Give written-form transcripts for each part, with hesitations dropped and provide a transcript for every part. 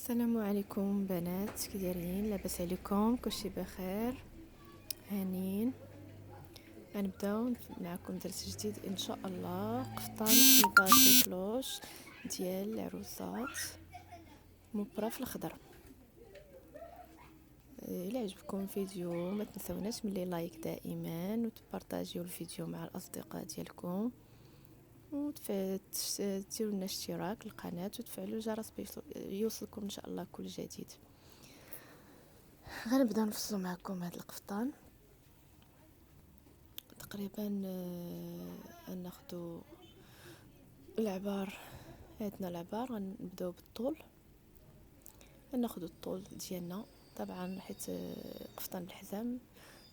السلام عليكم بنات، كي دايرين؟ لاباس عليكم؟ كلشي بخير؟ هانين. غنبداو معكم درس جديد ان شاء الله. قفطان ايفازي كلوش ديال العروسات مبرة في الخضر. الى عجبكم الفيديو ما تنسوناش ملي لايك دائما وتبارطاجيو الفيديو مع الاصدقاء ديالكم ديروا لنا اشتراك للقناه وتفعلوا الجرس باش يوصلكم ان شاء الله كل جديد. غنبدا نفصلوا معكم هذا القفطان. تقريبا ناخذوا العبار. عندنا العبار غنبداو بالطول. ناخذ الطول ديالنا طبعا حيت قفطان بالحزام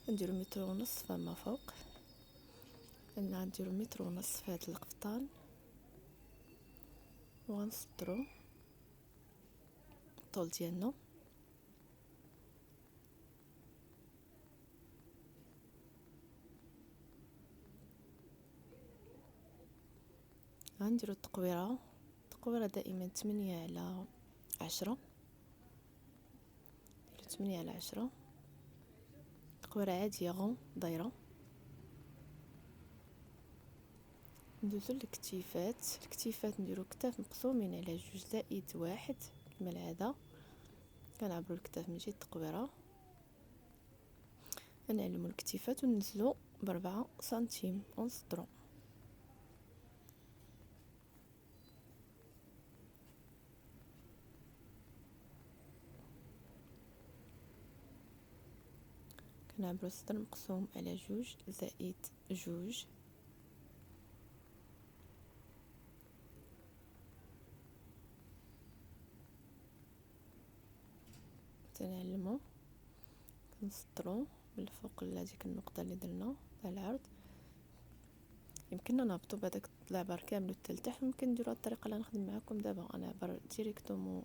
نديرو متر ونص فما فوق. نديرو متر ونص في هذا القفطان وغنسطرو الطول ديالنا. غنديرو التقويره دائما 8/10. 8/10 تقويره عاديه غون دايره. ندوزو الكتيفات نديرو كتاف مقسومين على 2+1 كما العاده. كنعبرو الكتاف من جهه التقويره، نعلمو الكتيفات وننزلو ب4 سنتيم ونسطرو. كنعبرو السطر مقسوم على 2+2. تنعلمو كنسطرو بالفوق لهاديك النقطه اللي درنا تاع العرض. يمكننا نهبطو بهداك العبار كامل حتى لتحت. ممكن نديرو الطريقه اللي نخدم معكم دابا. انا عبر ديريكتومون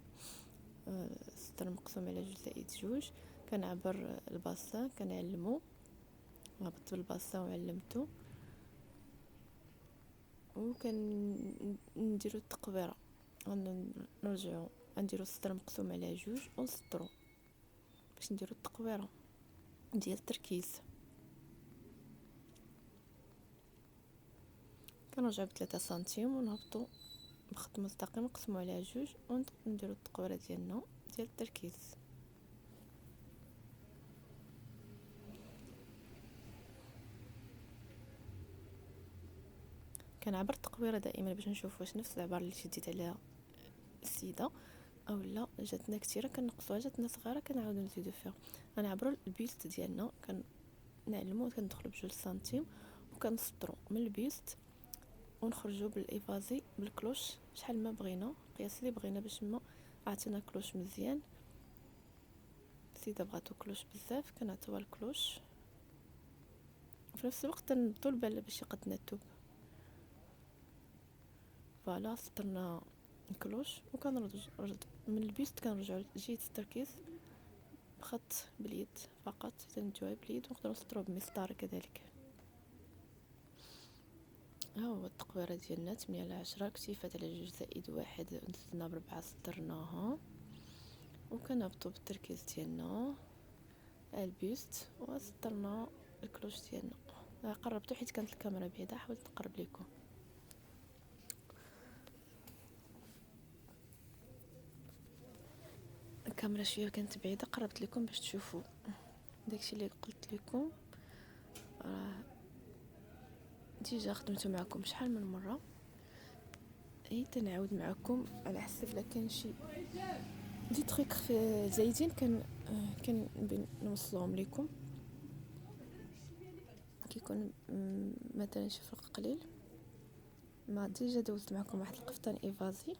سطر مقسوم على 2+2. كنعبر الباسان كنعلمو هبطت بالباسان وعلمتو نديرو التقويره. نرجعو نديرو السطر مقسوم على 2 ونسطرو باش نديرو التقويره ديال التركيز. كنرجعو ب3 سنتيم ونهبطو بخط مستقيم نقسمو على 2 ونديرو التقويره ديالنا ديال التركيز. كنعبر التقويره دائما باش نشوف واش نفس العبار اللي شديت عليها السيده او لا جاتنا كثيره كنقصوها، جاتنا صغيره كنعاودو نزيدو فيها. غنعبروا البيست ديالنا كنعلمو كندخلو ب2 سنتيم وكنسطرو من البيست ونخرجوا بالايفازي بالكلوش شحال ما بغينا، القياس اللي بغينا باش ما عطينا كلوش مزيان. السيده بغاتو كلوش بزاف كنعطيوها الكلوش في نفس الوقت نبدو البال باش يقدنا الثوب. فوالا سطرنا الكلوش وكنرجع من البيست كنرجعوا لجهه التركيز بخط باليد فقط. تندوها باليد ونقدروا نسطروا بمسطره كذلك. ها هو التقويره ديالنا 8/10. كتيفات على 2+1 نزلنا ب4 سطرناها وكنهبطوا بالتركيز ديالنا البيست وسطرنا الكلوش ديالنا. قربتو حيت كانت الكاميرا بعيده، حاولت نقرب لكم. الكاميرا شويه كانت بعيده، قربت لكم باش تشوفوا داكشي اللي قلت لكم. ديجا خدمته معكم شحال من مره، تنعاود معكم على حسب لا كان شي دي تريك زايدين كان نوصلهم لكم. كيكون مثلا شي فرق قليل. ما ديجا دوزت معكم واحد القفطان ايفازي.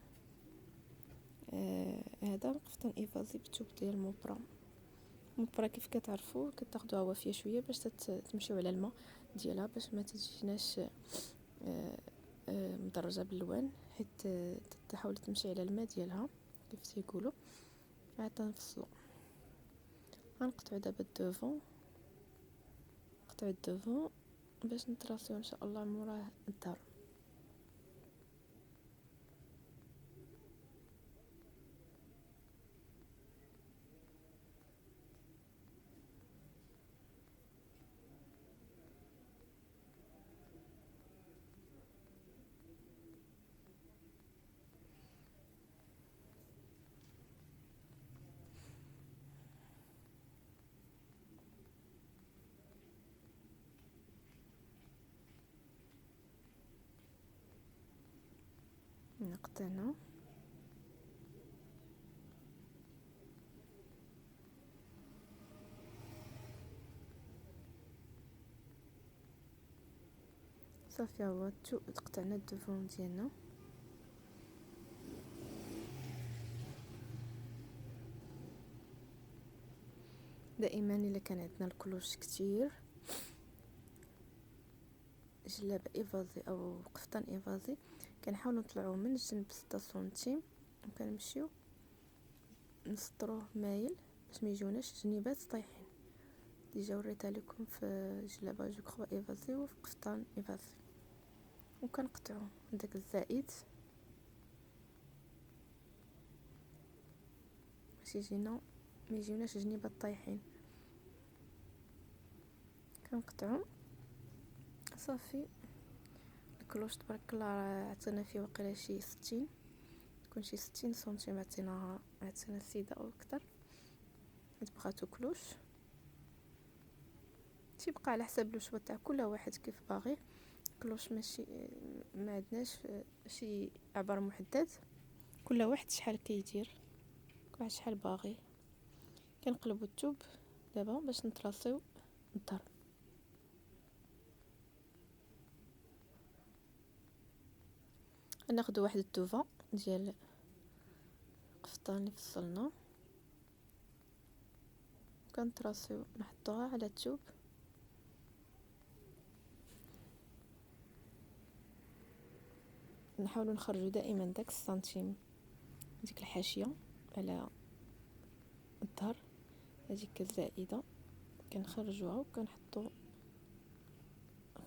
هذا قفطان ايفازي بالثوب ديال مبرة كيف كتعرفوا كتاخدوها وافيه شويه باش تمشيو على الماء ديالها باش ما تجيناش مدرجه باللوان، حيت تحاول تمشي على الماء ديالها كيف تيقولوا. عاد تنفصلوا. غنقطعوا دابا الدوفون، نقطعوا الدوفون باش نتراسيو ان شاء الله موراه الدار. نقطعنا صافي. هو تقطعنا الدفون ديالنا. دائما الا كان عندنا الكلوش كتير، جلابه ايفازي او قفطان ايفازي، كنحاولوا نطلعوه من الجنب 6 سنتيم وكنمشيو نسطروه مايل باش ما يجوناش جنيبات طايحين. ديجا وريتها لكم في جلابه جو كخوا ايفازي وفي قفطان ايفازي. وكنقطعوا داك الزائد باش يجينا ما يجيوناش جنيبات طايحين. كنقطعوا صافي. الكلوش تبارك الله راه عطينا فيه وقيله شي 60، تكون شي 60 سنتيم عطينا السيده او اكثر. بغاتو كلوش تيبقى على حسب الوشوه تاع كل واحد كيف باغي. كلوش ماشي ما عندناش شي عبر محدد، كل واحد شحال كيدير، كل واحد شحال باغي. كنقلبوا الثوب دابا باش نطراسيو الظهر. ناخذ واحد الدوفا ديال القفطان اللي فصلنا، كنطراسيو نحطوها على الثوب. نحاولوا نخرجوا دائما داك السنتيم ديك الحاشيه على الظهر، هذيك الزائده كنخرجوها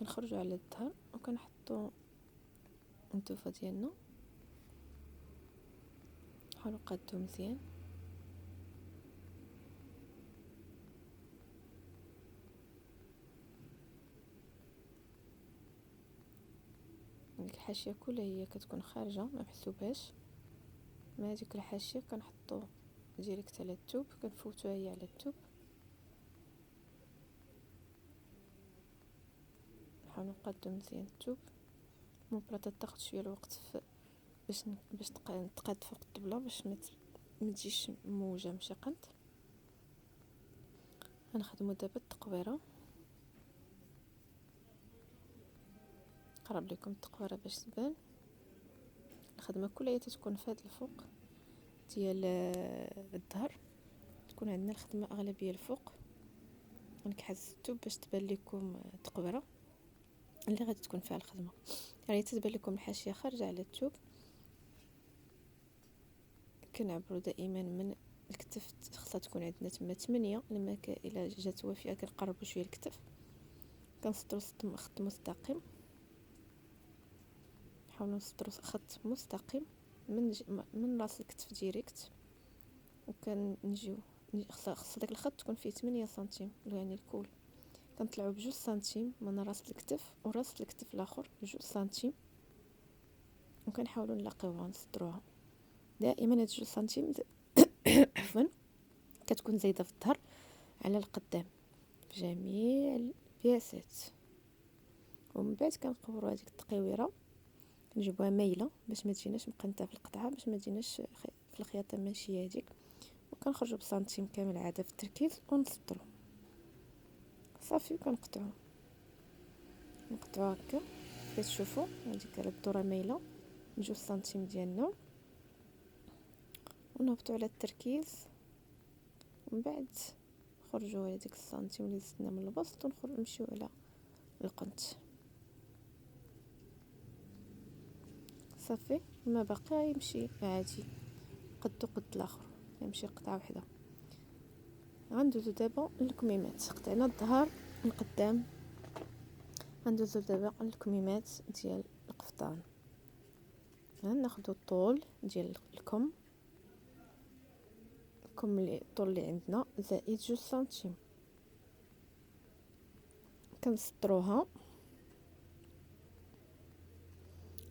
كنخرجوا على الظهر وكنحطوا الدوفه ديالنا. حاولوا قادو مزيان. ديك الحاشيه كلها هي كتكون خارجه ما محسوباش، ما هذيك الحاشيه كنحطوا ديريكت على الثوب، كنفوتوها هي على الثوب. نحاولوا نقادو مزيان الثوب. المبرطه تاخذ شويه الوقت باش تقاد فوق الطبله باش ما تجيش موجه مشقنت. غنخدموا دابا التقويره. قرب لكم التقويره باش تبان. الخدمه كلها تكون في هذا الفوق ديال الظهر، تكون عندنا الخدمه اغلبيه الفوق. غنكحز الثوب باش تبان لكم التقويره اللي غادي تكون فيها الخدمه، يعني تتبان لكم الحاشيه خارجه على الثوب. كنعبروا دائما من الكتف، خاصها تكون عندنا تما 8 لما الى جات وافيه كنقربوا شويه الكتف. كنسطروا خط مستقيم، نحاولوا نسطروا خط مستقيم من راس الكتف ديريكت. وكنجيو خاص داك الخط تكون فيه 8 سنتيم يعني الكول. كنطلعوا ب2 سنتيم من راس الكتف وراس الكتف الاخر 2 سنتيم، وكنحاولوا نلاقيوها نسطروها دائما. هاد 2 سنتيم عفوا كتكون زايده في الظهر على القدام في جميع البياسات. ومن بعد كنقوروا هذيك التقويره، نجيبوها مايله باش ما تجيناش مقنته في القطعه، باش ما تجيناش في الخياطه ماشيه هذيك. وكنخرجوا بسنتيم كامل عاده في التركيز ونسطروا صافي. وكنقطعوا هكا كتشوفوا هذيك الدوره مايله 2 سنتيم ديالنا، ونهبطوا على التركيز. ومن بعد خرجوا على ديك السنتيم اللي زدنا من البسط ونمشيو على القنت صافي. ما بقى يمشي عادي قد الاخر، يمشي قطعه واحده. غندوزو دابا للكميمات. قطعنا الظهر من قدام، غندوزو دابا للكميمات ديال القفطان. ناخذ الطول ديال الكم اللي الطول اللي عندنا زائد 2 سنتيم. كنسطروها،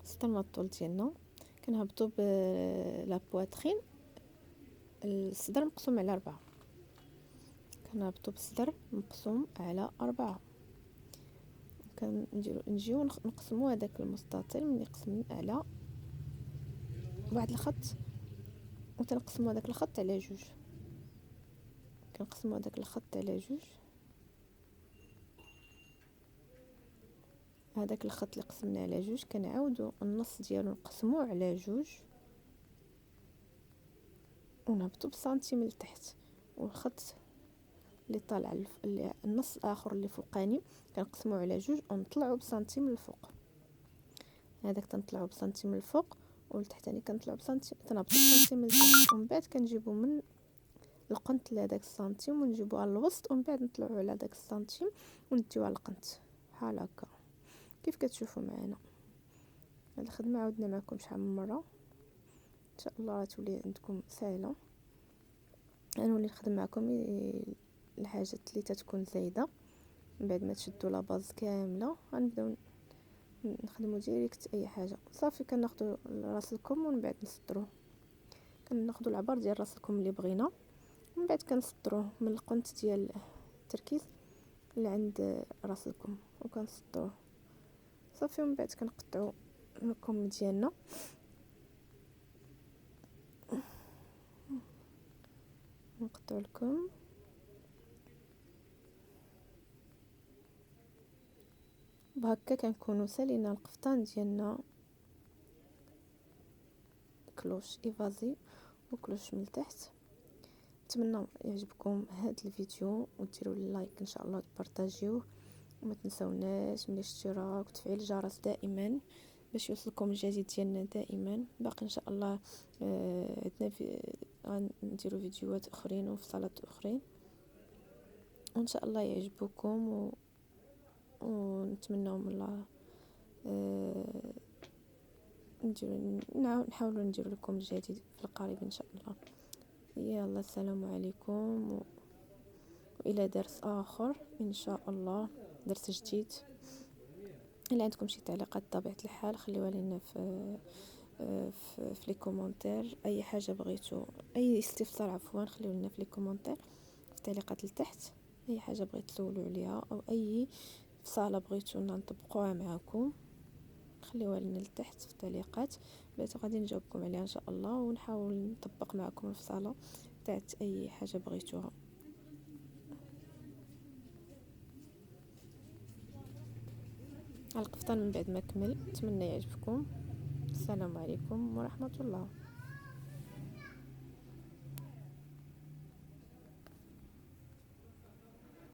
سطرنا الطول ديالنا. كنهبطوا بلا بواترين الصدر مقسوم على 4. كنهبطوا بالصدر مقسوم على 4. نجيو نقسموا هذاك المستطيل من يقسم على بواحد الخط، وتنقسموا هذاك الخط على جوج. كنقسموا هذاك الخط على جوج. هذاك الخط اللي قسمناه على جوج كنعاودوا النص ديالو نقسموه على جوج ونهبطوا بسنتيم لتحت. والخط اللي طالع اللي النص الاخر اللي فوقاني كنقسموه على جوج ونطلعوا بسنتيم للفوق. هذاك تنطلعوا بسنتيم للفوق والتحتاني كنطلعوا بسنتيم، تنهبطوا بسنتيم لتحت. ومن بعد كنجيبوا من القنت لهداك السنتيم ونجيبوها للوسط، ومن بعد نطلعوا على داك السنتيم ونديوها للقنت بحال هكا كيف كتشوفوا معنا. هاد الخدمه عاودنا معكم شحال من مره، ان شاء الله تولي عندكم سهله. غنولي نخدم معكم الحاجات اللي تتكون زايده. من بعد ما تشدوا لا باز كامله غنبداو نخدموا ديريكت اي حاجه. صافي كناخذوا راس الكم ومن بعد نسطروه. كناخذوا العبار ديال راس الكم اللي بغينا، ومن بعد كنسطروه من القنت ديال التركيز اللي عند راس الكم وكنسطروه صافي. ومن بعد كنقطعوا الكم ديالنا. نقطعوا الكم بهكا كنكونوا سالينا القفطان ديالنا كلوش ايفازي وكلوش من التحت. نتمنى يعجبكم هذا الفيديو وديروا لايك ان شاء الله وتبارطاجيوه، وما تنسوناش من الاشتراك وتفعيل الجرس دائما باش يوصلكم الجديد ديالنا دائما. باقي ان شاء الله عندنا غنديروا فيديوهات اخرين وفصالات اخرين، وان شاء الله يعجبوكم ونتمنى من الله نحاولوا نديروا لكم الجديد في القريب ان شاء الله. يلا السلام عليكم والى درس اخر ان شاء الله، درس جديد. الا عندكم شي تعليقات بطبيعه الحال خليوها لنا في لي كومونتير. اي حاجه بغيتو، اي استفسار عفوا خليوه لنا في لي كومونتير في التعليقات لتحت. اي حاجه بغيتو تسولوا عليها او اي فصاله بغيتو نطبقوها معكم خليوها لنا لتحت في التعليقات، بغيتو غادي نجاوبكم عليها ان شاء الله، ونحاول نطبق معكم الفصاله تاعت اي حاجه بغيتوها. القفطان من بعد ما كمل، نتمنى يعجبكم. السلام عليكم ورحمه الله.